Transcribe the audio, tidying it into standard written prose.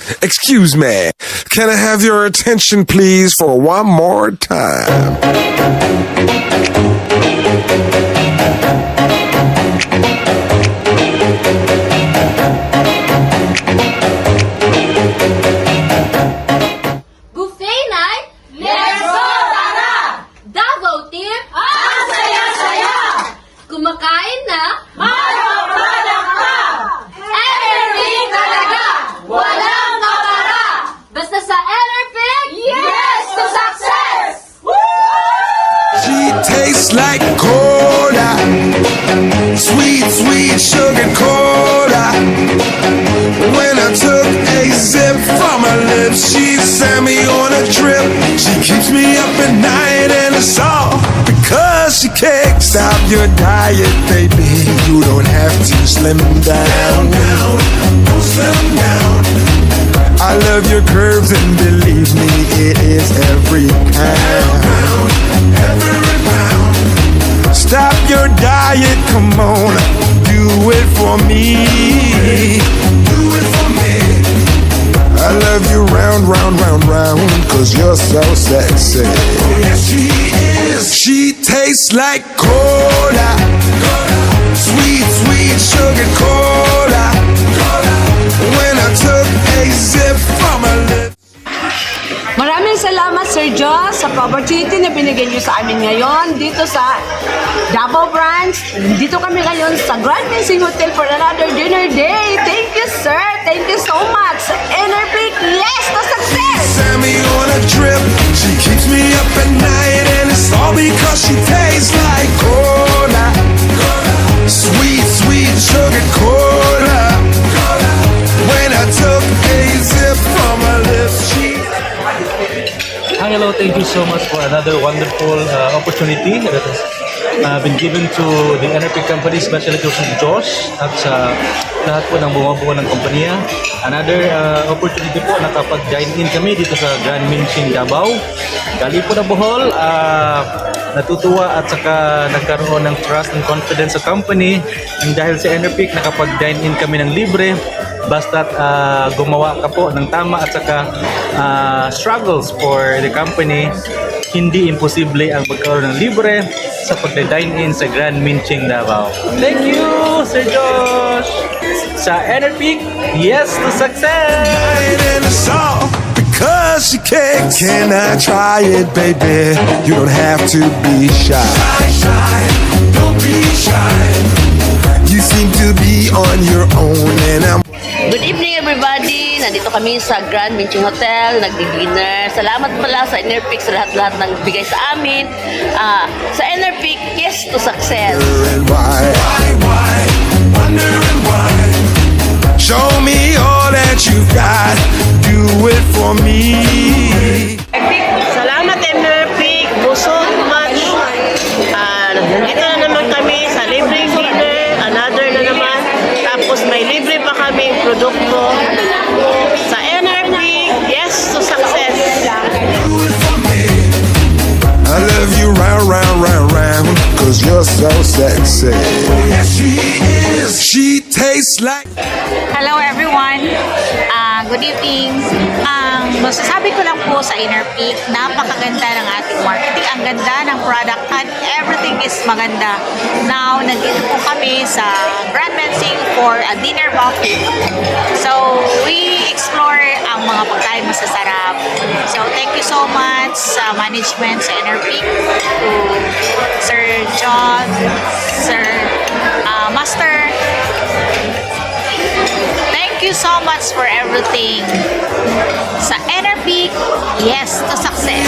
Excuse me, can I have your attention please for one more time? Buffet night? Let's go! Tara! Davao team? Ang saya-saya! Kumakain na? Marapalang ka! Everything talaga! Walang kapara! Basta sa Enerpig? Yes to success! She tastes like cola, sweet, sweet sugar cola. When I took a sip from her lips, she sent me on a trip. She keeps me up at night and it's all because she can't stop your diet, baby. You don't have to slim down. Don't slim down. I love your curves and believe me, it is every pound. Every pound. Stop your diet, come on, do it for me. Do it for me. I love you round, round, round, round, cause you're so sexy. Oh, yes, she is. She tastes like cola, sweet, sweet sugar cola. When I took a sip from her lips. Maraming salamat, Sir Joss, sa opportunity na binigyan niyo sa amin ngayon dito sa Davao Branch. Dito kami ngayon sa Grand Missing Hotel for another dinner day. Thank you, sir. Thank you so much. Enerpig, yes to success! Send me on a trip. She keeps me up at night, and it's all because she tastes like cola. Sweet, sweet sugar cola. When I took a sip from her lips, she... Hi, hello. Thank you so much for another wonderful opportunity that has been given to the Enerpig company, especially to Josh at sa lahat po ng bumubuo ng kompanya. Another opportunity po, nakapag-dine-in kami dito sa Grand Minching Davao. Gali po na Bohol, natutuwa at saka nagkaroon ng trust and confidence sa company. And dahil sa Enerpig, nakapag-dine-in kami ng libre. Basta't gumawa ka po ng tama at saka struggles for the company, hindi imposible ang magkaroon ng libre sa pagda-dine-in sa Grand Minching Davao. Thank you, Sir Josh! Sa Enerpig, yes to success! And it's all because she can't. Can I try it, baby? You don't have to be shy. Shy, don't be shy. You seem to be on your own, and I'm... Good evening everybody! Nandito kami sa Grand Minching Hotel, nagdi-dinner. Salamat pala sa Enerpig sa lahat-lahat ng bigay sa amin. Sa Enerpig, yes to success! Why? Wondering why? Show me all that you've got. Do it for me. Salamat Enerpig, busog much. Nandito na naman kami sa libreng dinner, another na naman. Tapos may libre pa kaming produkto. Sa Enerpig, yes to success. I love you round, round, round, round, cause you're so sexy. Yes, she is. She tastes like... Hello everyone! Good evening! Masasabi ko lang po sa Enerpig, napakaganda ng ating marketing. Ang ganda ng product and everything is maganda. Now, nandito po kami sa Grand Mensing for a dinner buffet. So, we explore ang mga pagkain masasarap. So, thank you so much sa management sa Enerpig, to Sir John, Sir Master. Thank you so much for everything. Sa Enerpig, yes to success.